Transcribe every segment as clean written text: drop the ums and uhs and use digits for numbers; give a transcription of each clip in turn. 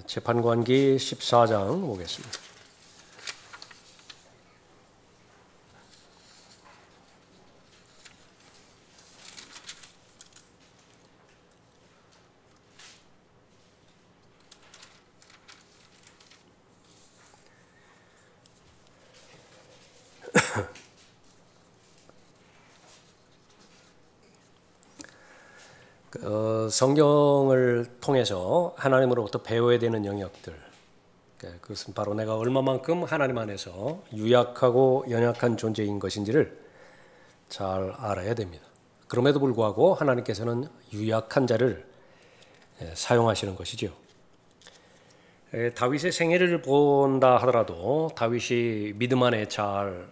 재판관기 14장 보겠습니다. 성경을 통해서 하나님으로부터 배워야 되는 영역들, 그것은 바로 내가 얼마만큼 하나님 안에서 유약하고 연약한 존재인 것인지를 잘 알아야 됩니다. 그럼에도 불구하고 하나님께서는 유약한 자를 사용하시는 것이죠. 다윗의 생애를 본다 하더라도 다윗이 믿음 안에 잘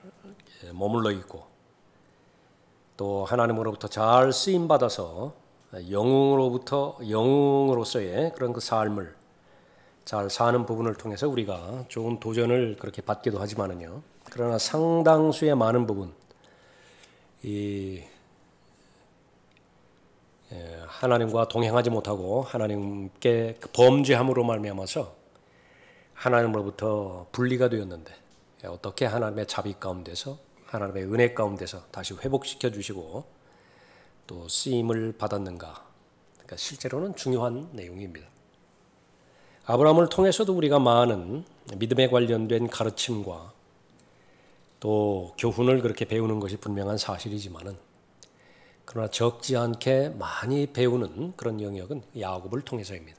머물러 있고 또 하나님으로부터 잘 쓰임 받아서 영웅으로서의 그런 그 삶을 잘 사는 부분을 통해서 우리가 좋은 도전을 그렇게 받기도 하지만은요. 그러나 상당수의 많은 부분, 하나님과 동행하지 못하고 하나님께 범죄함으로 말미암아서 하나님으로부터 분리가 되었는데 어떻게 하나님의 자비 가운데서 하나님의 은혜 가운데서 다시 회복시켜 주시고 또 쓰임을 받았는가? 그러니까 실제로는 중요한 내용입니다. 아브라함을 통해서도 우리가 많은 믿음에 관련된 가르침과 또 교훈을 그렇게 배우는 것이 분명한 사실이지만은 그러나 적지 않게 많이 배우는 그런 영역은 야곱을 통해서입니다.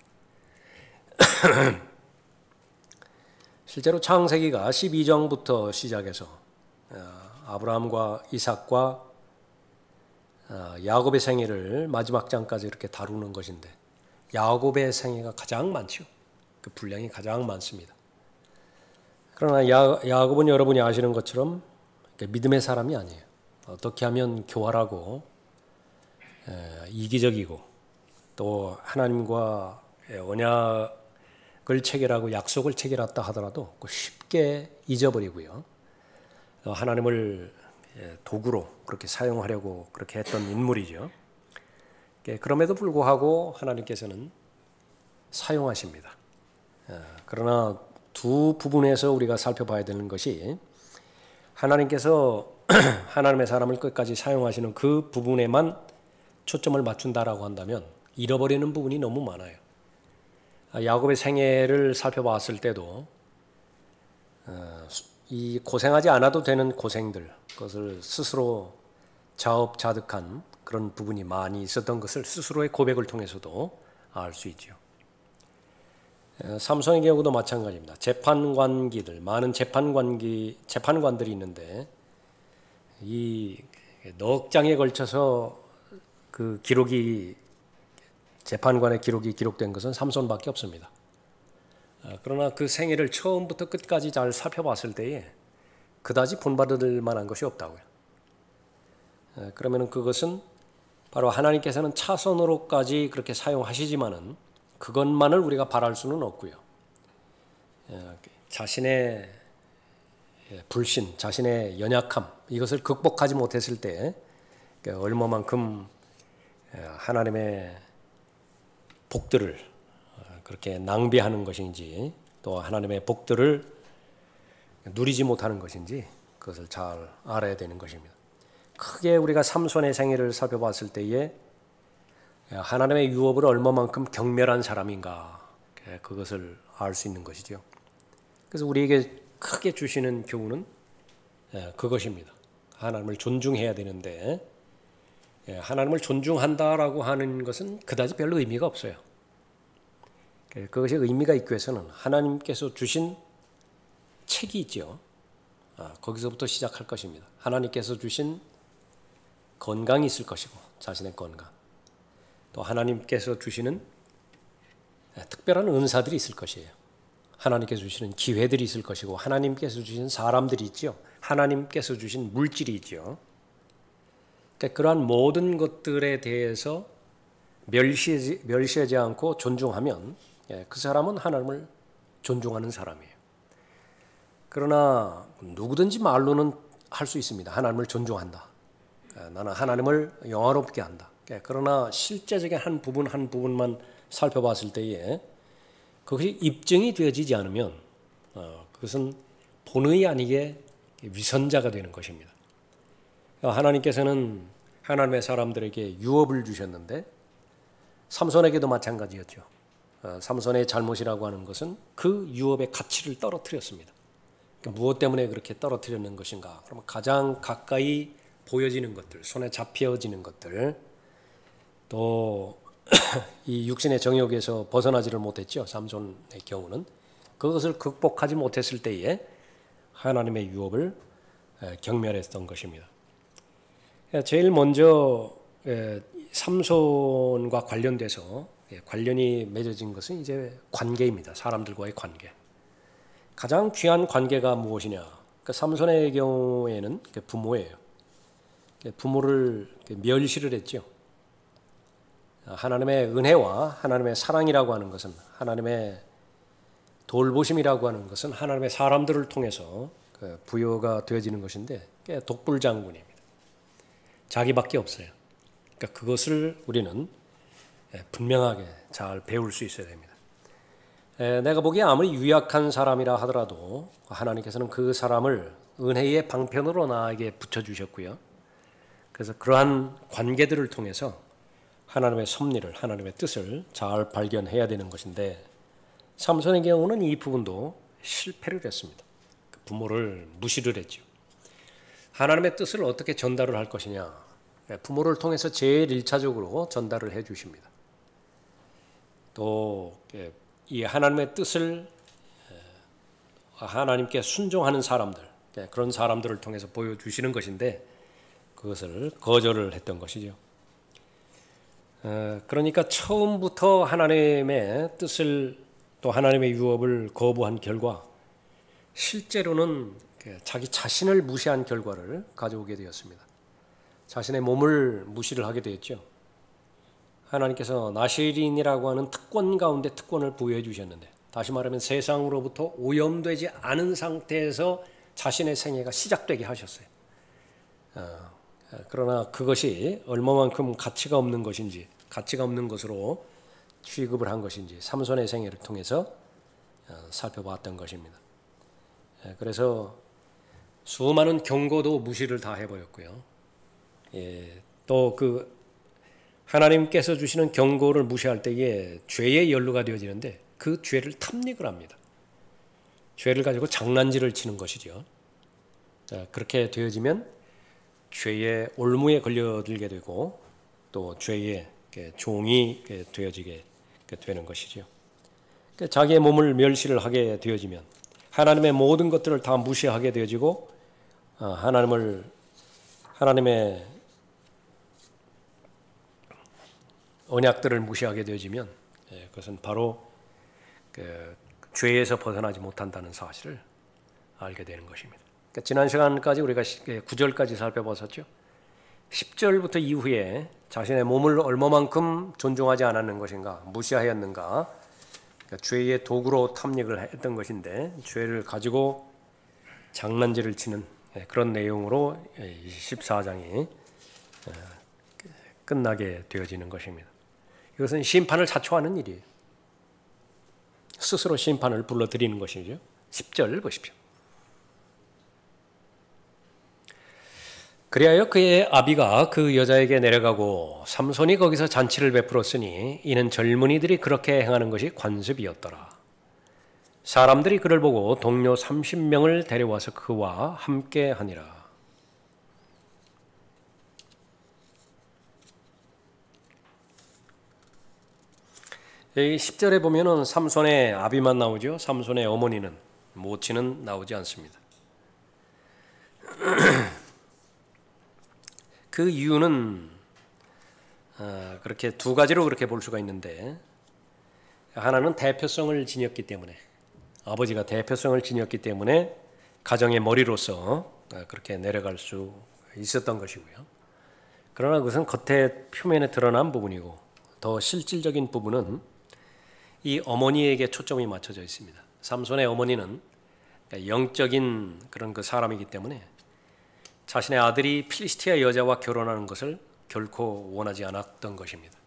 실제로 창세기가 12장부터 시작해서 아브라함과 이삭과 야곱의 생애를 마지막 장까지 이렇게 다루는 것인데 야곱의 생애가 가장 많죠. 그 분량이 가장 많습니다. 그러나 야곱은 여러분이 아시는 것처럼 믿음의 사람이 아니에요. 어떻게 하면 교활하고 이기적이고 또 하나님과 언약을 체결하고 약속을 체결했다 하더라도 쉽게 잊어버리고요. 하나님을 도구로 그렇게 사용하려고 그렇게 했던 인물이죠. 그럼에도 불구하고 하나님께서는 사용하십니다. 그러나 두 부분에서 우리가 살펴봐야 되는 것이 하나님께서 하나님의 사람을 끝까지 사용하시는 그 부분에만 초점을 맞춘다라고 한다면 잃어버리는 부분이 너무 많아요. 야곱의 생애를 살펴봤을 때도 이 고생하지 않아도 되는 고생들, 그것을 스스로 자업자득한 그런 부분이 많이 있었던 것을 스스로의 고백을 통해서도 알 수 있죠. 삼손의 경우도 마찬가지입니다. 재판관기들, 많은 재판관들이 있는데 이 넉 장에 걸쳐서 그 기록이 재판관의 기록이 기록된 것은 삼손밖에 없습니다. 그러나 그 생애를 처음부터 끝까지 잘 살펴봤을 때에 그다지 본받을 만한 것이 없다고요. 그러면 그것은 바로 하나님께서는 차선으로까지 그렇게 사용하시지만은 그것만을 우리가 바랄 수는 없고요. 자신의 불신, 자신의 연약함 이것을 극복하지 못했을 때 얼마만큼 하나님의 복들을 그렇게 낭비하는 것인지 또 하나님의 복들을 누리지 못하는 것인지 그것을 잘 알아야 되는 것입니다. 크게 우리가 삼손의 생애를 살펴봤을 때에 하나님의 유업을 얼마만큼 경멸한 사람인가 그것을 알 수 있는 것이죠. 그래서 우리에게 크게 주시는 교훈은 그것입니다. 하나님을 존중해야 되는데 하나님을 존중한다라고 하는 것은 그다지 별로 의미가 없어요. 그것이 의미가 있기 위해서는 하나님께서 주신 책이 있죠. 거기서부터 시작할 것입니다. 하나님께서 주신 건강이 있을 것이고 자신의 건강. 또 하나님께서 주시는 특별한 은사들이 있을 것이에요. 하나님께서 주시는 기회들이 있을 것이고 하나님께서 주신 사람들이 있죠. 하나님께서 주신 물질이 있죠. 그러니까 그러한 모든 것들에 대해서 멸시하지 않고 존중하면 그 사람은 하나님을 존중하는 사람이에요. 그러나 누구든지 말로는 할 수 있습니다. 하나님을 존중한다. 나는 하나님을 영화롭게 한다. 그러나 실제적인 한 부분만 살펴봤을 때에 그것이 입증이 되어지지 않으면 그것은 본의 아니게 위선자가 되는 것입니다. 하나님께서는 하나님의 사람들에게 유업을 주셨는데 삼손에게도 마찬가지였죠. 삼손의 잘못이라고 하는 것은 그 유업의 가치를 떨어뜨렸습니다. 그러니까 무엇 때문에 그렇게 떨어뜨리는 것인가? 그러면 가장 가까이 보여지는 것들, 손에 잡혀지는 것들, 또 이 육신의 정욕에서 벗어나지를 못했죠. 삼손의 경우는 그것을 극복하지 못했을 때에 하나님의 유업을 경멸했던 것입니다. 제일 먼저 삼손과 관련돼서 관련이 맺어진 것은 이제 관계입니다. 사람들과의 관계. 가장 귀한 관계가 무엇이냐? 그러니까 삼손의 경우에는 부모예요. 부모를 멸시를 했죠. 하나님의 은혜와 하나님의 사랑이라고 하는 것은, 하나님의 돌보심이라고 하는 것은 하나님의 사람들을 통해서 부여가 되어지는 것인데 독불장군입니다. 자기밖에 없어요. 그러니까 그것을 우리는 분명하게 잘 배울 수 있어야 됩니다. 내가 보기에 아무리 유약한 사람이라 하더라도 하나님께서는 그 사람을 은혜의 방편으로 나에게 붙여주셨고요. 그래서 그러한 관계들을 통해서 하나님의 섭리를, 하나님의 뜻을 잘 발견해야 되는 것인데 삼손의 경우는 이 부분도 실패를 했습니다. 부모를 무시를 했죠. 하나님의 뜻을 어떻게 전달을 할 것이냐? 부모를 통해서 제일 1차적으로 전달을 해 주십니다. 또 이 하나님의 뜻을 하나님께 순종하는 사람들, 그런 사람들을 통해서 보여주시는 것인데 그것을 거절을 했던 것이죠. 그러니까 처음부터 하나님의 뜻을 또 하나님의 유업을 거부한 결과 실제로는 자기 자신을 무시한 결과를 가져오게 되었습니다. 자신의 몸을 무시를 하게 되었죠. 하나님께서 나실인이라고 하는 특권 가운데 특권을 부여해 주셨는데, 다시 말하면 세상으로부터 오염되지 않은 상태에서 자신의 생애가 시작되게 하셨어요. 그러나 그것이 얼마만큼 가치가 없는 것인지, 가치가 없는 것으로 취급을 한 것인지 삼손의 생애를 통해서 살펴봤던 것입니다. 그래서 수많은 경고도 무시를 다 해버렸고요. 또 그 하나님께서 주시는 경고를 무시할 때에 죄의 연루가 되어지는데 그 죄를 탐닉을 합니다. 죄를 가지고 장난질을 치는 것이죠. 그렇게 되어지면 죄의 올무에 걸려들게 되고 또 죄의 종이 되어지게 되는 것이죠. 자기의 몸을 멸시를 하게 되어지면 하나님의 모든 것들을 다 무시하게 되어지고 하나님의 언약들을 무시하게 되어지면 그것은 바로 죄에서 벗어나지 못한다는 사실을 알게 되는 것입니다. 그러니까 지난 시간까지 우리가 9절까지 살펴봤었죠. 10절부터 이후에 자신의 몸을 얼마만큼 존중하지 않았는 것인가, 무시하였는가, 그러니까 죄의 도구로 탐닉을 했던 것인데 죄를 가지고 장난질을 치는 그런 내용으로 14장이 끝나게 되어지는 것입니다. 이것은 심판을 자초하는 일이에요. 스스로 심판을 불러들이는 것이죠. 10절 보십시오. 그리하여 그의 아비가 그 여자에게 내려가고 삼손이 거기서 잔치를 베풀었으니 이는 젊은이들이 그렇게 행하는 것이 관습이었더라. 사람들이 그를 보고 동료 30명을 데려와서 그와 함께 하니라. 여기 10절에 보면은 삼손의 아비만 나오죠. 삼손의 어머니는, 모친은 나오지 않습니다. 그 이유는 그렇게 두 가지로 그렇게 볼 수가 있는데, 하나는 대표성을 지녔기 때문에, 아버지가 대표성을 지녔기 때문에 가정의 머리로서 그렇게 내려갈 수 있었던 것이고요. 그러나 그것은 겉에 표면에 드러난 부분이고 더 실질적인 부분은 이 어머니에게 초점이 맞춰져 있습니다. 삼손의 어머니는 영적인 그런 그 사람이기 때문에 자신의 아들이 필리스티아 여자와 결혼하는 것을 결코 원하지 않았던 것입니다.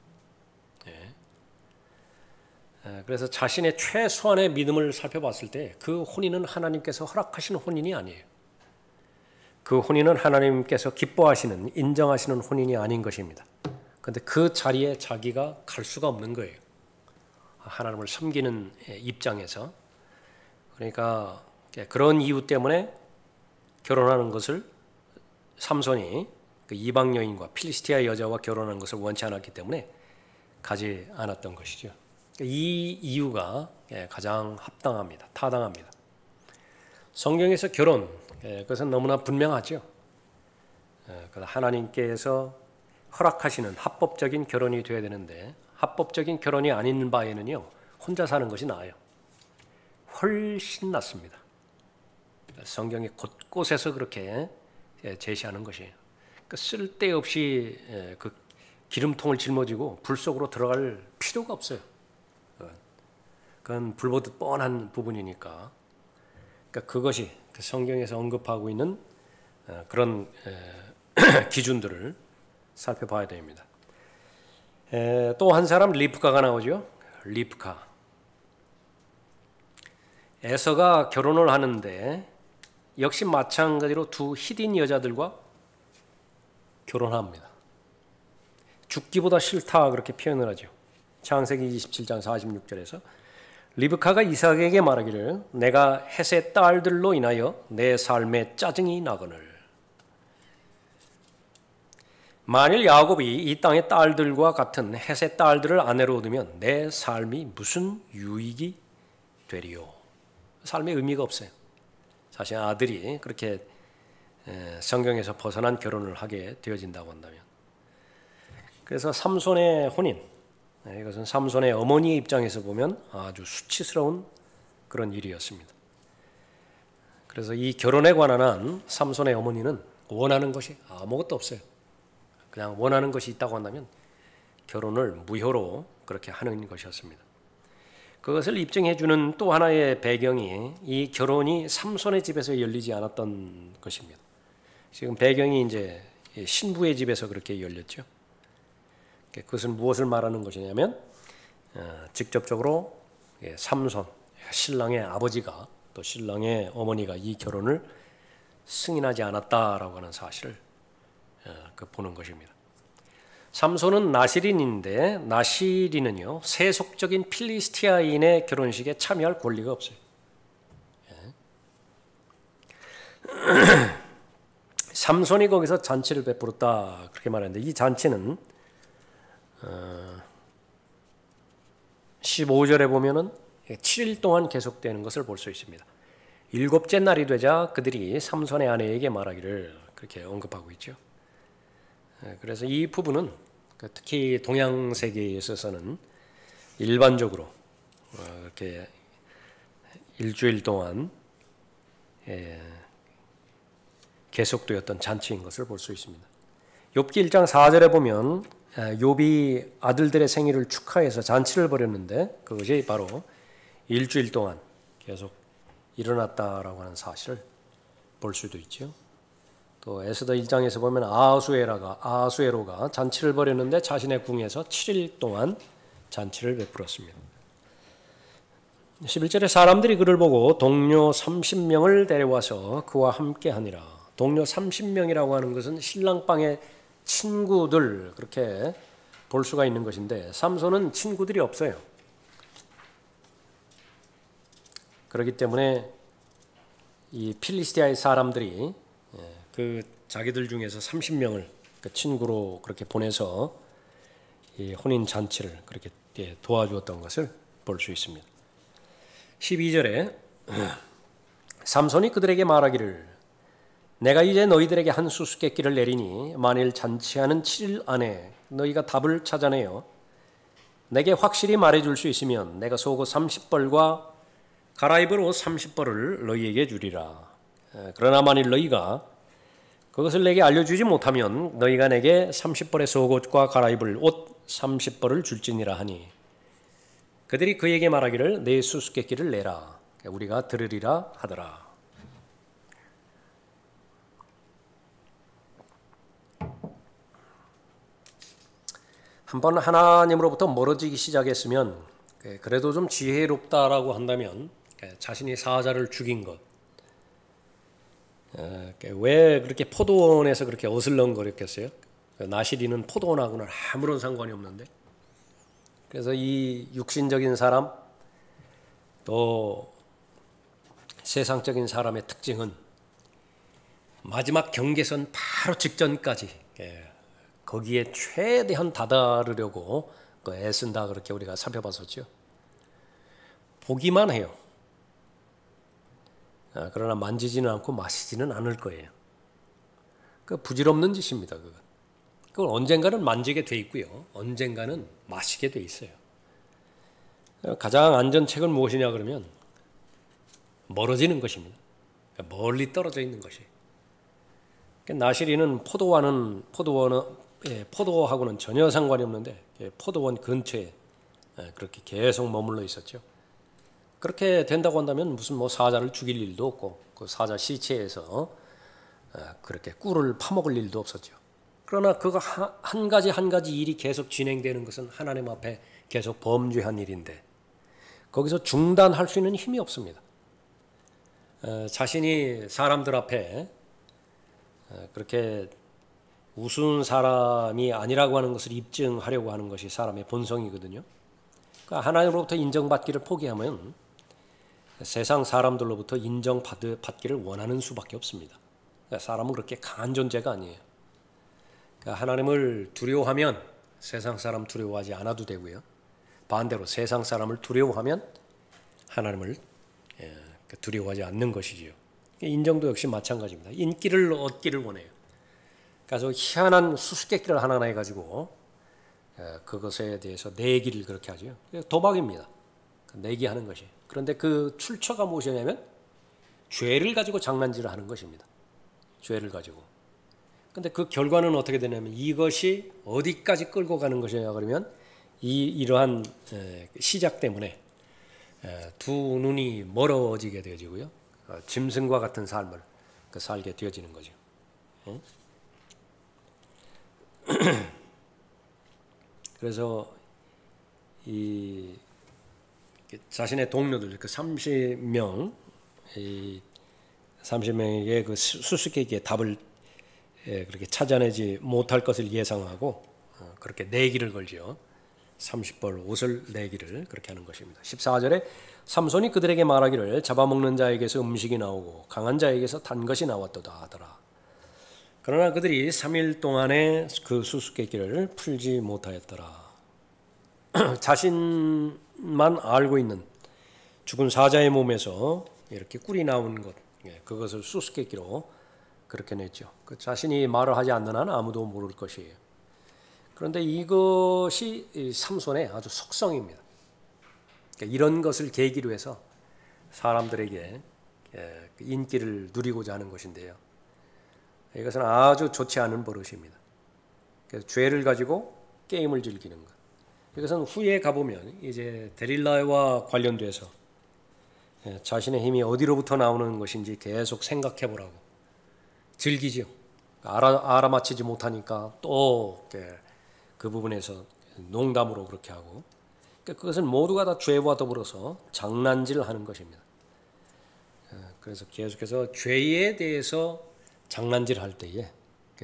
그래서 자신의 최소한의 믿음을 살펴봤을 때 그 혼인은 하나님께서 허락하시는 혼인이 아니에요. 그 혼인은 하나님께서 기뻐하시는, 인정하시는 혼인이 아닌 것입니다. 그런데 그 자리에 자기가 갈 수가 없는 거예요. 하나님을 섬기는 입장에서. 그러니까 그런 이유 때문에 결혼하는 것을 삼손이 그 이방 여인과 필리스티아 여자와 결혼하는 것을 원치 않았기 때문에 가지 않았던 것이죠. 이 이유가 가장 합당합니다. 타당합니다. 성경에서 결혼, 그것은 너무나 분명하죠. 하나님께서 허락하시는 합법적인 결혼이 되어야 되는데 합법적인 결혼이 아닌 바에는요, 혼자 사는 것이 나아요. 훨씬 낫습니다. 성경이 곳곳에서 그렇게 제시하는 것이에요. 쓸데없이 그 기름통을 짊어지고 불 속으로 들어갈 필요가 없어요. 그건 불보듯 뻔한 부분이니까. 그러니까 그것이 성경에서 언급하고 있는 그런 기준들을 살펴봐야 됩니다. 또 한 사람 리브카가 나오죠. 리브카. 에서가 결혼을 하는데 역시 마찬가지로 두 히딘 여자들과 결혼합니다. 죽기보다 싫다 그렇게 표현을 하죠. 창세기 27장 46절에서 리브카가 이삭에게 말하기를 내가 헷의 딸들로 인하여 내 삶에 짜증이 나거늘 만일 야곱이 이 땅의 딸들과 같은 헷의 딸들을 아내로 얻으면 내 삶이 무슨 유익이 되리요. 삶의 의미가 없어요. 자신 아들이 그렇게 성경에서 벗어난 결혼을 하게 되어진다고 한다면. 그래서 삼손의 혼인, 이것은 삼손의 어머니의 입장에서 보면 아주 수치스러운 그런 일이었습니다. 그래서 이 결혼에 관한 한 삼손의 어머니는 원하는 것이 아무것도 없어요. 그냥 원하는 것이 있다고 한다면 결혼을 무효로 그렇게 하는 것이었습니다. 그것을 입증해 주는 또 하나의 배경이 이 결혼이 삼손의 집에서 열리지 않았던 것입니다. 지금 배경이 이제 신부의 집에서 그렇게 열렸죠. 그것은 무엇을 말하는 것이냐면 직접적으로 삼손, 신랑의 아버지가 또 신랑의 어머니가 이 결혼을 승인하지 않았다라고 하는 사실을 보는 것입니다. 삼손은 나시린인데 나시린은요 세속적인 필리스티아인의 결혼식에 참여할 권리가 없어요. 삼손이 거기서 잔치를 베풀었다 그렇게 말하는데 이 잔치는 15절에 보면은 7일 동안 계속되는 것을 볼 수 있습니다. 7째 날이 되자 그들이 삼손의 아내에게 말하기를 그렇게 언급하고 있죠. 그래서 이 부분은 특히 동양 세계에 있어서는 일반적으로 이렇게 일주일 동안 계속되었던 잔치인 것을 볼 수 있습니다. 욥기 1장 4절에 보면 욥이 아들들의 생일을 축하해서 잔치를 벌였는데 그것이 바로 일주일 동안 계속 일어났다라고 하는 사실을 볼 수도 있죠. 또 에스더 1장에서 보면 아하수에로가 잔치를 벌였는데 자신의 궁에서 7일 동안 잔치를 베풀었습니다. 11절에 사람들이 그를 보고 동료 30명을 데려와서 그와 함께 하니라. 동료 30명이라고 하는 것은 신랑방의 친구들 그렇게 볼 수가 있는 것인데 삼손은 친구들이 없어요. 그렇기 때문에 이 필리스티아의 사람들이 그 자기들 중에서 30명을 그 친구로 그렇게 보내서 이 혼인 잔치를 그렇게 도와주었던 것을 볼 수 있습니다. 12절에 삼손이 그들에게 말하기를 내가 이제 너희들에게 한 수수께끼를 내리니 만일 잔치하는 7일 안에 너희가 답을 찾아내어 내게 확실히 말해줄 수 있으면 내가 속옷 30벌과 갈아입을 옷 30벌을 너희에게 주리라. 그러나 만일 너희가 그것을 내게 알려주지 못하면 너희가 내게 30벌의 속옷과 갈아입을 옷 30벌을 줄지니라 하니 그들이 그에게 말하기를 내 수수께끼를 내라. 우리가 들으리라 하더라. 한번 하나님으로부터 멀어지기 시작했으면 그래도 좀 지혜롭다라고 한다면 자신이 사자를 죽인 것, 왜 그렇게 포도원에서 그렇게 어슬렁거렸겠어요? 나시린은 포도원하고는 아무런 상관이 없는데. 그래서 이 육신적인 사람 또 세상적인 사람의 특징은 마지막 경계선 바로 직전까지 거기에 최대한 다다르려고 애쓴다, 그렇게 우리가 살펴봤었죠. 보기만 해요. 그러나 만지지는 않고 마시지는 않을 거예요. 그 부질없는 짓입니다. 그걸 언젠가는 만지게 돼 있고요, 언젠가는 마시게 돼 있어요. 가장 안전책은 무엇이냐 그러면 멀어지는 것입니다. 멀리 떨어져 있는 것이. 나시린은 포도하고는 전혀 상관이 없는데 포도원 근처에 그렇게 계속 머물러 있었죠. 그렇게 된다고 한다면 무슨 사자를 죽일 일도 없고 그 사자 시체에서 그렇게 꿀을 파먹을 일도 없었죠. 그러나 그거 한 가지 일이 계속 진행되는 것은 하나님 앞에 계속 범죄한 일인데 거기서 중단할 수 있는 힘이 없습니다. 자신이 사람들 앞에 그렇게 우스운 사람이 아니라고 하는 것을 입증하려고 하는 것이 사람의 본성이거든요. 그러니까 하나님으로부터 인정받기를 포기하면 세상 사람들로부터 인정받기를 원하는 수밖에 없습니다. 그러니까 사람은 그렇게 강한 존재가 아니에요. 그러니까 하나님을 두려워하면 세상 사람 두려워하지 않아도 되고요. 반대로 세상 사람을 두려워하면 하나님을 두려워하지 않는 것이지요. 인정도 역시 마찬가지입니다. 인기를 얻기를 원해요. 그래서 희한한 수수께끼를 하나 내가지고 그것에 대해서 내기를 그렇게 하죠. 도박입니다. 내기하는 것이. 그런데 그 출처가 무엇이냐면 죄를 가지고 장난질을 하는 것입니다. 죄를 가지고. 근데 그 결과는 어떻게 되냐면 이것이 어디까지 끌고 가는 것이냐 그러면 이러한 시작 때문에 두 눈이 멀어지게 되어지고요. 짐승과 같은 삶을 살게 되어지는 거죠. 그래서 이 자신의 동료들 그 30명에게 그 수수께끼의 답을 그렇게 찾아내지 못할 것을 예상하고 그렇게 내기를 걸지요. 30벌 옷을 내기를 그렇게 하는 것입니다. 14절에 삼손이 그들에게 말하기를 잡아먹는 자에게서 음식이 나오고 강한 자에게서 단 것이 나왔도다 하더라. 그러나 그들이 3일 동안에 그 수수께끼를 풀지 못하였더라. 자신만 알고 있는 죽은 사자의 몸에서 이렇게 꿀이 나온 것, 그것을 수수께끼로 그렇게 냈죠. 그 자신이 말을 하지 않는 한 아무도 모를 것이에요. 그런데 이것이 삼손의 아주 속성입니다. 그러니까 이런 것을 계기로 해서 사람들에게 인기를 누리고자 하는 것인데요. 이것은 아주 좋지 않은 버릇입니다. 그래서 죄를 가지고 게임을 즐기는 것. 이것은 후에 가보면 이제 데릴라와 관련돼서 자신의 힘이 어디로부터 나오는 것인지 계속 생각해 보라고 즐기죠. 알아맞히지 못하니까 또 그 부분에서 농담으로 그렇게 하고, 그것은 모두가 다 죄와 더불어서 장난질을 하는 것입니다. 그래서 계속해서 죄에 대해서 장난질할 때에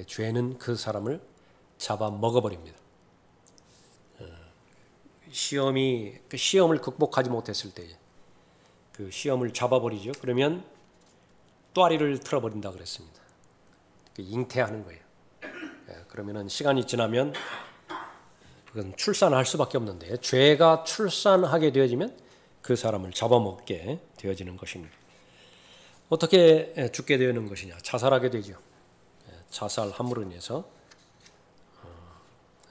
죄는 그 사람을 잡아 먹어버립니다. 시험을 극복하지 못했을 때에 그 시험을 잡아버리죠. 그러면 또아리를 틀어버린다 그랬습니다. 잉태하는 거예요. 그러면은 시간이 지나면 그건 출산할 수밖에 없는데 죄가 출산하게 되어지면 그 사람을 잡아먹게 되어지는 것입니다. 어떻게 죽게 되는 것이냐? 자살하게 되죠. 자살 함으로 인해서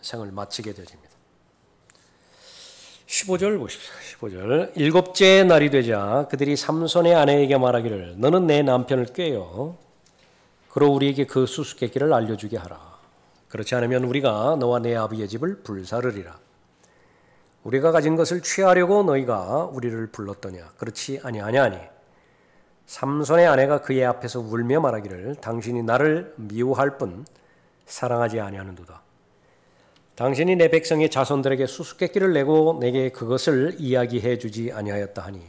생을 마치게 되어집니다. 15절 보십시오. 15절. 일곱째 날이 되자 그들이 삼손의 아내에게 말하기를 너는 내 남편을 꾀어 그러 우리에게 그 수수께끼를 알려주게 하라. 그렇지 않으면 우리가 너와 내 아비의 집을 불사르리라. 우리가 가진 것을 취하려고 너희가 우리를 불렀더냐? 그렇지 아니하냐니. 삼손의 아내가 그의 앞에서 울며 말하기를 당신이 나를 미워할 뿐 사랑하지 아니하는도다. 당신이 내 백성의 자손들에게 수수께끼를 내고 내게 그것을 이야기해 주지 아니하였다 하니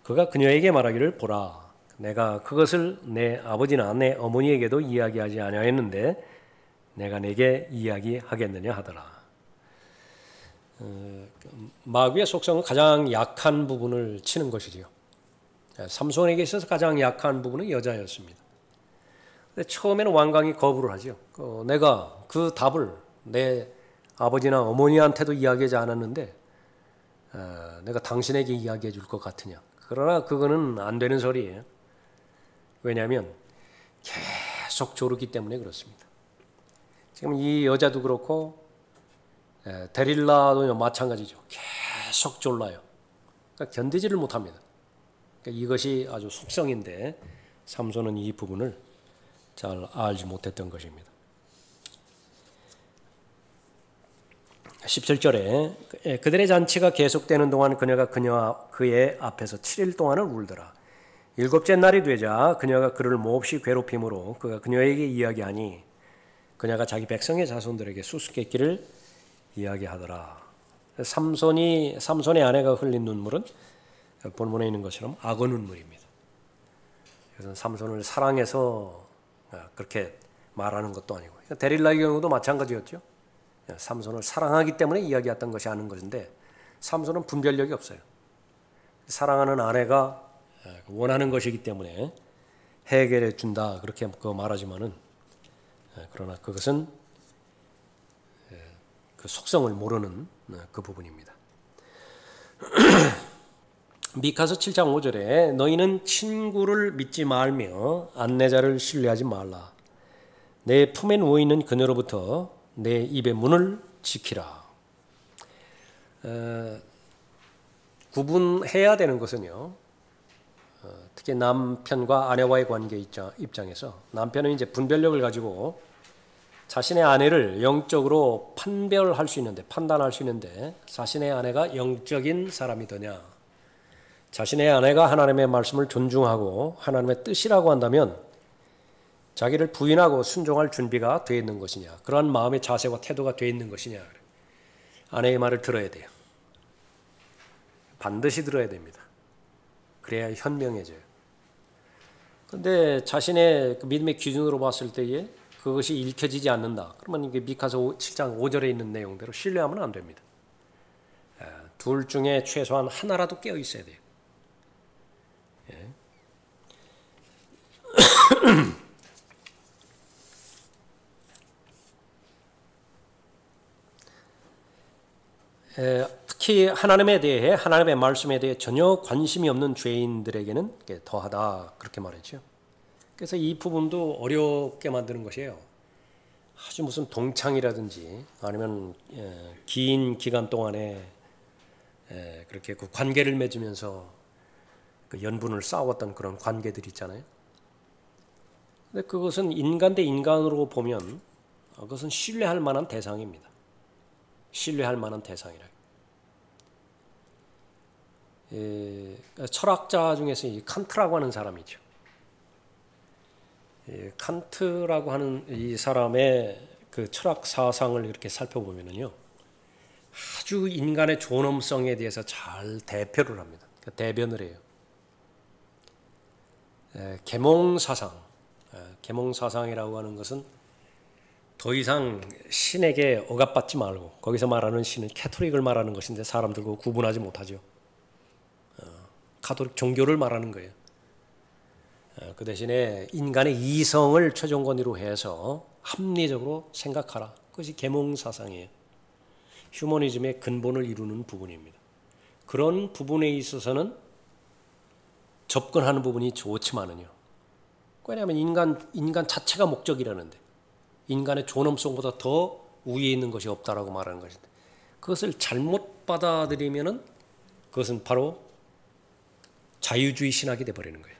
그가 그녀에게 말하기를 보라 내가 그것을 내 아버지나 내 어머니에게도 이야기하지 아니하였는데 내가 내게 이야기하겠느냐 하더라. 마귀의 속성은 가장 약한 부분을 치는 것이지요. 삼손에게 있어서 가장 약한 부분은 여자였습니다. 근데 처음에는 완강히 거부를 하죠. 내가 그 답을 내 아버지나 어머니한테도 이야기하지 않았는데 내가 당신에게 이야기해 줄 것 같으냐. 그러나 그거는 안 되는 소리예요. 왜냐하면 계속 조르기 때문에 그렇습니다. 지금 이 여자도 그렇고 데릴라도 마찬가지죠. 계속 졸라요. 그러니까 견디지를 못합니다. 그러니까 이것이 아주 속성인데 삼손은 이 부분을 잘 알지 못했던 것입니다. 17절에 그들의 잔치가 계속되는 동안 그녀가 그의 앞에서 7일 동안을 울더라. 일곱째 날이 되자 그녀가 그를 몹시 괴롭힘으로 그가 그녀에게 이야기하니 그녀가 자기 백성의 자손들에게 수수께끼를 이야기하더라. 삼손의 아내가 흘린 눈물은 본문에 있는 것처럼 악어 눈물입니다. 그래서 삼손을 사랑해서 그렇게 말하는 것도 아니고 데릴라의 경우도 마찬가지였죠. 삼손을 사랑하기 때문에 이야기했던 것이 아닌 것인데 삼손은 분별력이 없어요. 사랑하는 아내가 원하는 것이기 때문에 해결해 준다 그렇게 말하지만은 그러나 그것은 그 속성을 모르는 그 부분입니다. 미카서 7장 5절에 너희는 친구를 믿지 말며 안내자를 신뢰하지 말라. 내 품에 누워있는 그녀로부터 내 입의 문을 지키라. 구분해야 되는 것은요. 특히 남편과 아내와의 관계 입장에서 남편은 이제 분별력을 가지고 자신의 아내를 영적으로 판별할 수 있는데 판단할 수 있는데 자신의 아내가 영적인 사람이더냐 자신의 아내가 하나님의 말씀을 존중하고 하나님의 뜻이라고 한다면 자기를 부인하고 순종할 준비가 되어 있는 것이냐 그러한 마음의 자세와 태도가 되어 있는 것이냐 아내의 말을 들어야 돼요. 반드시 들어야 됩니다. 그래야 현명해져요. 그런데 자신의 믿음의 기준으로 봤을 때에 그것이 읽혀지지 않는다. 그러면 이게 미카서 7장 5절에 있는 내용대로 신뢰하면 안 됩니다. 둘 중에 최소한 하나라도 깨어 있어야 돼요. 특히 하나님에 대해 하나님의 말씀에 대해 전혀 관심이 없는 죄인들에게는 더하다 그렇게 말했죠. 그래서 이 부분도 어렵게 만드는 것이에요. 아주 무슨 동창이라든지 아니면 긴 기간 동안에 그렇게 그 관계를 맺으면서 그 연분을 쌓았던 그런 관계들이 있잖아요. 근데 그것은 인간 대 인간으로 보면 그것은 신뢰할 만한 대상입니다. 신뢰할 만한 대상이라. 철학자 중에서 이 칸트라고 하는 사람이죠. 칸트라고 하는 이 사람의 그 철학 사상을 이렇게 살펴보면요, 아주 인간의 존엄성에 대해서 잘 대표를 합니다. 대변을 해요. 계몽사상이라고 하는 것은 더 이상 신에게 억압받지 말고, 거기서 말하는 신은 캐톨릭을 말하는 것인데 사람들과 구분하지 못하죠. 가톨릭 종교를 말하는 거예요. 그 대신에 인간의 이성을 최종 권위로 해서 합리적으로 생각하라. 그것이 계몽사상이에요. 휴머니즘의 근본을 이루는 부분입니다. 그런 부분에 있어서는 접근하는 부분이 좋지만은요. 왜냐하면 인간 자체가 목적이라는데 인간의 존엄성보다 더 위에 있는 것이 없다라고 말하는 것인데 그것을 잘못 받아들이면은 그것은 바로 자유주의 신학이 돼버리는 거예요.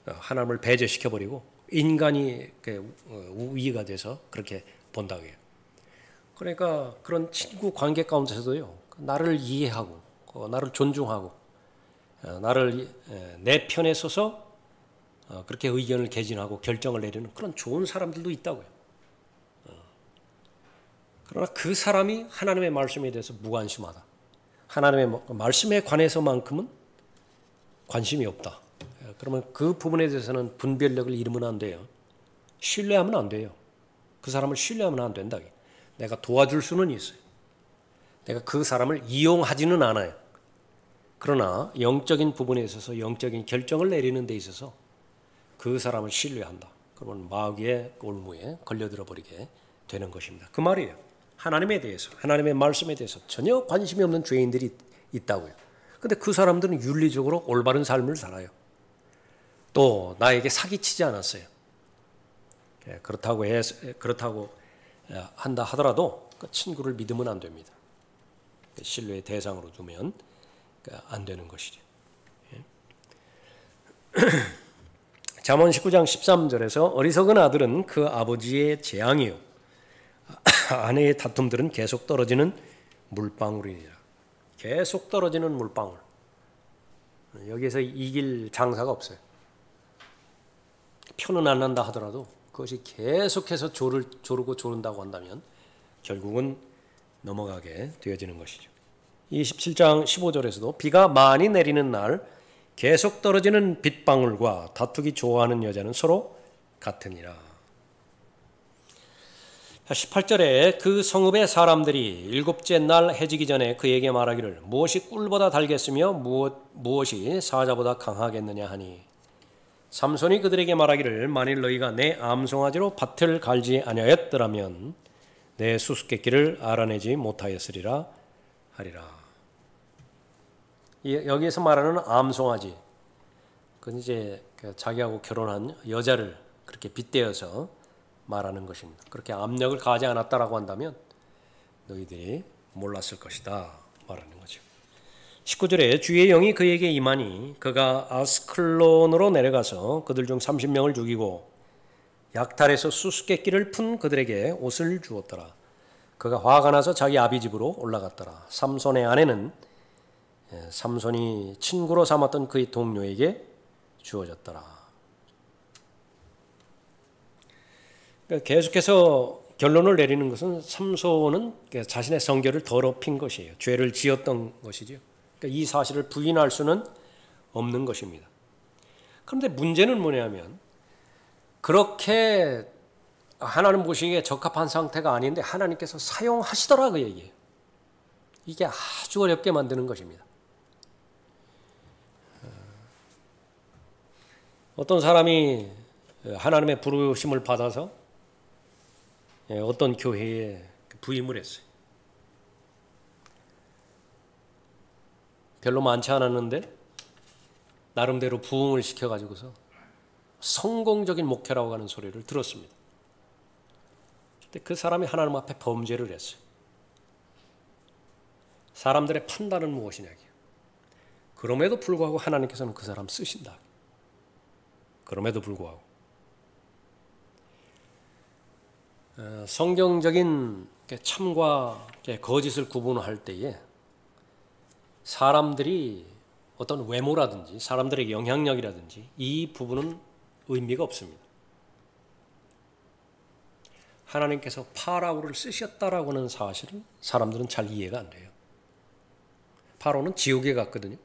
하나님을 배제시켜버리고 인간이 우위가 돼서 그렇게 본다고 해요. 그러니까 그런 친구 관계 가운데서도요, 나를 이해하고 나를 존중하고 나를 내 편에 서서 그렇게 의견을 개진하고 결정을 내리는 그런 좋은 사람들도 있다고요. 그러나 그 사람이 하나님의 말씀에 대해서 무관심하다. 하나님의 말씀에 관해서만큼은 관심이 없다. 그러면 그 부분에 대해서는 분별력을 잃으면 안 돼요. 신뢰하면 안 돼요. 그 사람을 신뢰하면 안 된다. 내가 도와줄 수는 있어요. 내가 그 사람을 이용하지는 않아요. 그러나 영적인 부분에 있어서 영적인 결정을 내리는 데 있어서 그 사람을 신뢰한다. 그러면 마귀의 올무에 걸려들어 버리게 되는 것입니다. 그 말이에요. 하나님에 대해서, 하나님의 말씀에 대해서 전혀 관심이 없는 죄인들이 있다고요. 근데 그 사람들은 윤리적으로 올바른 삶을 살아요. 또 나에게 사기치지 않았어요. 그렇다고 한다 하더라도 그 친구를 믿으면 안 됩니다. 신뢰의 대상으로 두면 안 되는 것이죠. 잠언 19장 13절에서 어리석은 아들은 그 아버지의 재앙이요 아내의 다툼들은 계속 떨어지는 물방울이니라. 계속 떨어지는 물방울. 여기에서 이길 장사가 없어요. 표는 안 난다 하더라도 그것이 계속해서 조르고 조른다고 한다면 결국은 넘어가게 되어지는 것이죠. 27장 15절에서도 비가 많이 내리는 날 계속 떨어지는 빗방울과 다투기 좋아하는 여자는 서로 같으니라. 18절에 그 성읍의 사람들이 일곱째 날 해지기 전에 그에게 말하기를 무엇이 꿀보다 달겠으며 무엇이 사자보다 강하겠느냐 하니 삼손이 그들에게 말하기를 만일 너희가 내 암송아지로 밭을 갈지 아니하였더라면 내 수수께끼를 알아내지 못하였으리라 하리라. 여기에서 말하는 암송아지, 그건 이제 자기하고 결혼한 여자를 그렇게 빗대어서 말하는 것입니다. 그렇게 압력을 가하지 않았다라고 한다면 너희들이 몰랐을 것이다 말하는 거죠. 19절에 주의 영이 그에게 임하니 그가 아스클론으로 내려가서 그들 중 30명을 죽이고 약탈에서 수수께끼를 푼 그들에게 옷을 주었더라. 그가 화가 나서 자기 아비 집으로 올라갔더라. 삼손의 아내는 삼손이 친구로 삼았던 그의 동료에게 주어졌더라. 계속해서 결론을 내리는 것은 삼손은 자신의 성결을 더럽힌 것이에요. 죄를 지었던 것이죠. 이 사실을 부인할 수는 없는 것입니다. 그런데 문제는 뭐냐면 그렇게 하나님 보시기에 적합한 상태가 아닌데 하나님께서 사용하시더라 그 얘기예요. 이게 아주 어렵게 만드는 것입니다. 어떤 사람이 하나님의 부르심을 받아서 어떤 교회에 부임을 했어요. 별로 많지 않았는데 나름대로 부흥을 시켜가지고서 성공적인 목회라고 하는 소리를 들었습니다. 근데 그 사람이 하나님 앞에 범죄를 했어요. 사람들의 판단은 무엇이냐고요. 그럼에도 불구하고 하나님께서는 그 사람 쓰신다. 그럼에도 불구하고 성경적인 참과 거짓을 구분할 때에 사람들이 어떤 외모라든지 사람들의 영향력이라든지 이 부분은 의미가 없습니다. 하나님께서 파라오를 쓰셨다라고 하는 사실은 사람들은 잘 이해가 안 돼요. 파라오는 지옥에 갔거든요.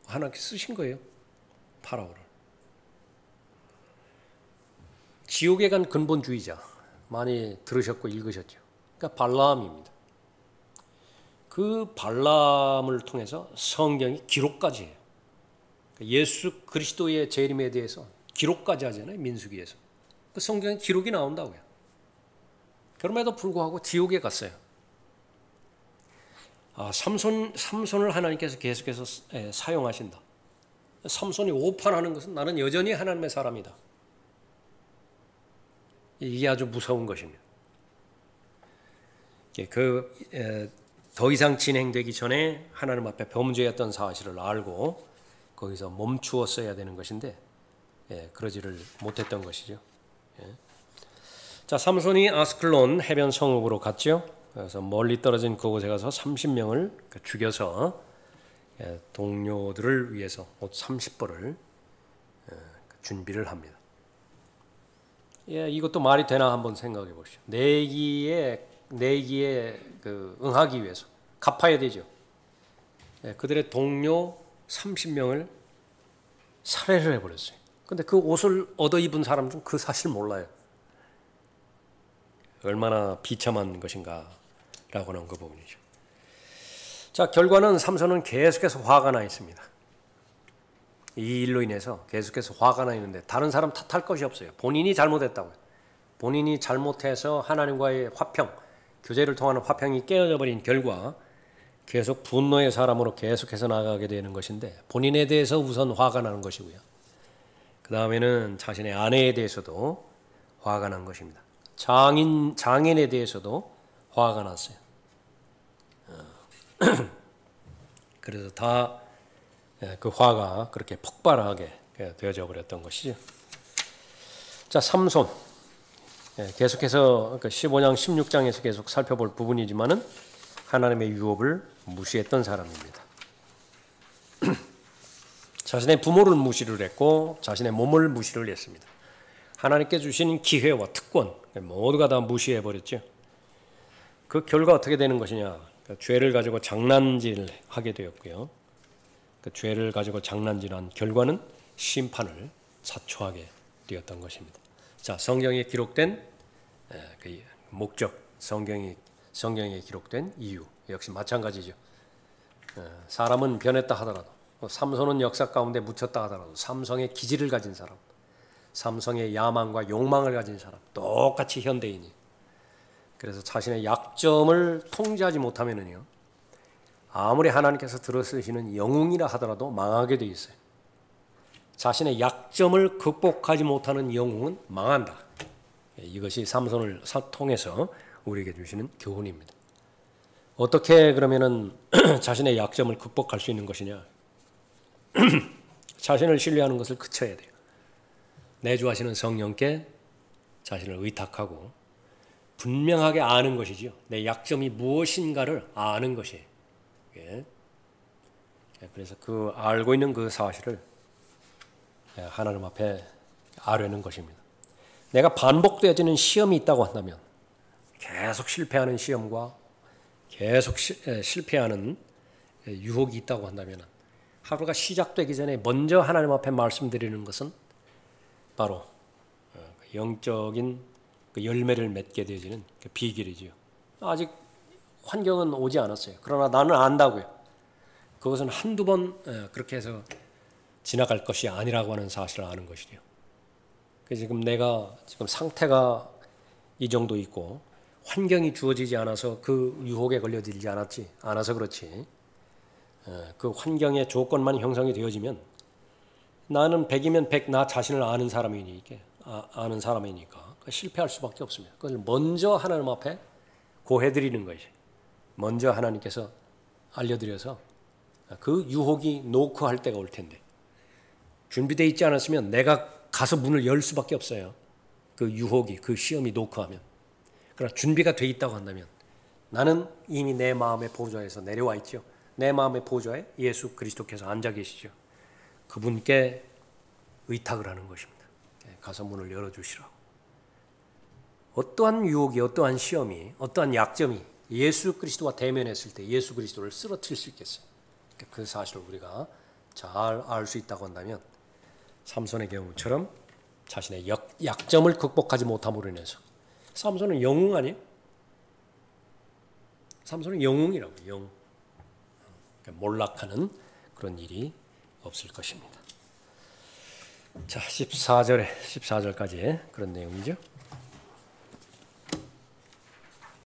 하나님께서 쓰신 거예요. 파라오를. 지옥에 간 근본주의자 많이 들으셨고 읽으셨죠. 그러니까 발람입니다. 그 발람을 통해서 성경이 기록까지 해요. 예수 그리스도의 재림에 대해서 기록까지 하잖아요. 민수기에서. 그 성경에 기록이 나온다고요. 그럼에도 불구하고 지옥에 갔어요. 삼손을 하나님께서 계속해서 사용하신다. 삼손이 오판하는 것은 나는 여전히 하나님의 사람이다. 이게 아주 무서운 것입니다. 더 이상 진행되기 전에 하나님 앞에 범죄했던 사실을 알고 거기서 멈추었어야 되는 것인데 그러지를 못했던 것이죠. 자, 삼손이 아스클론 해변 성읍으로 갔죠. 그래서 멀리 떨어진 그곳에 가서 30명을 죽여서 동료들을 위해서 옷 30벌을 준비를 합니다. 이것도 말이 되나 한번 생각해 보시죠. 내기에 내기에 응하기 위해서 갚아야 되죠. 그들의 동료 30명을 살해를 해버렸어요. 근데 그 옷을 얻어 입은 사람 중 그 사실 몰라요. 얼마나 비참한 것인가 라고 하는 그 부분이죠. 자, 결과는 삼손은 계속해서 화가 나 있습니다. 이 일로 인해서 계속해서 화가 나 있는데 다른 사람 탓할 것이 없어요. 본인이 잘못했다고요. 본인이 잘못해서 하나님과의 화평, 교제를 통하는 화평이 깨어져 버린 결과 계속 분노의 사람으로 계속해서 나가게 되는 것인데, 본인에 대해서 우선 화가 나는 것이고요. 그 다음에는 자신의 아내에 대해서도 화가 난 것입니다. 장인에 대해서도 화가 났어요. 그래서 다 그 화가 그렇게 폭발하게 되어져 버렸던 것이죠. 자, 삼손. 계속해서 15장, 16장에서 계속 살펴볼 부분이지만은 하나님의 유업을 무시했던 사람입니다. 자신의 부모를 무시를 했고 자신의 몸을 무시를 했습니다. 하나님께 주신 기회와 특권 모두가 다 무시해 버렸죠. 그 결과 어떻게 되는 것이냐? 죄를 가지고 장난질을 하게 되었고요. 그 죄를 가지고 장난질한 결과는 심판을 자초하게 되었던 것입니다. 자, 성경에 기록된 그 목적, 성경에 기록된 이유 역시 마찬가지죠. 사람은 변했다 하더라도, 삼손은 역사 가운데 묻혔다 하더라도 삼성의 기질을 가진 사람, 삼성의 야망과 욕망을 가진 사람, 똑같이 현대인이. 그래서 자신의 약점을 통제하지 못하면은요, 아무리 하나님께서 들어쓰시는 영웅이라 하더라도 망하게 돼 있어요. 자신의 약점을 극복하지 못하는 영웅은 망한다. 이것이 삼손을 통해서 우리에게 주시는 교훈입니다. 어떻게 그러면은 자신의 약점을 극복할 수 있는 것이냐? 자신을 신뢰하는 것을 그쳐야 돼요. 내주하시는 성령께 자신을 의탁하고 분명하게 아는 것이지요. 내 약점이 무엇인가를 아는 것이에요. 그래서 그 알고 있는 그 사실을 하나님 앞에 아뢰는 것입니다. 내가 반복되어지는 시험이 있다고 한다면, 계속 실패하는 시험과 계속 실패하는 유혹이 있다고 한다면, 하루가 시작되기 전에 먼저 하나님 앞에 말씀드리는 것은 바로 영적인 그 열매를 맺게 되어지는 그 비결이지요. 아직 환경은 오지 않았어요. 그러나 나는 안다고요. 그것은 한두 번 그렇게 해서 지나갈 것이 아니라고 하는 사실을 아는 것이죠. 지금 내가 지금 상태가 이 정도 있고 환경이 주어지지 않아서 그 유혹에 걸려들지 않아서 그렇지, 그 환경의 조건만 형성이 되어지면 나는 100이면 100 나 자신을 아는 사람이니까 실패할 수밖에 없습니다. 그걸 먼저 하나님 앞에 고해드리는 것이, 먼저 하나님께서 알려드려서 그 유혹이 노크할 때가 올 텐데, 준비되어 있지 않았으면 내가 가서 문을 열 수밖에 없어요. 그 유혹이, 그 시험이 노크하면. 그러나 준비가 돼 있다고 한다면, 나는 이미 내 마음의 보좌에서 내려와 있죠. 내 마음의 보좌에 예수 그리스도께서 앉아 계시죠. 그분께 의탁을 하는 것입니다. 가서 문을 열어주시라고. 어떠한 유혹이, 어떠한 시험이, 어떠한 약점이 예수 그리스도와 대면했을 때 예수 그리스도를 쓰러뜨릴 수 있겠어요. 그 사실을 우리가 잘 알 수 있다고 한다면, 삼손의 경우처럼 자신의 약점을 극복하지 못함으로 인해서, 삼손은 영웅 아니에요? 삼손은 영웅이라고, 영웅. 몰락하는 그런 일이 없을 것입니다. 자, 14절까지 그런 내용이죠.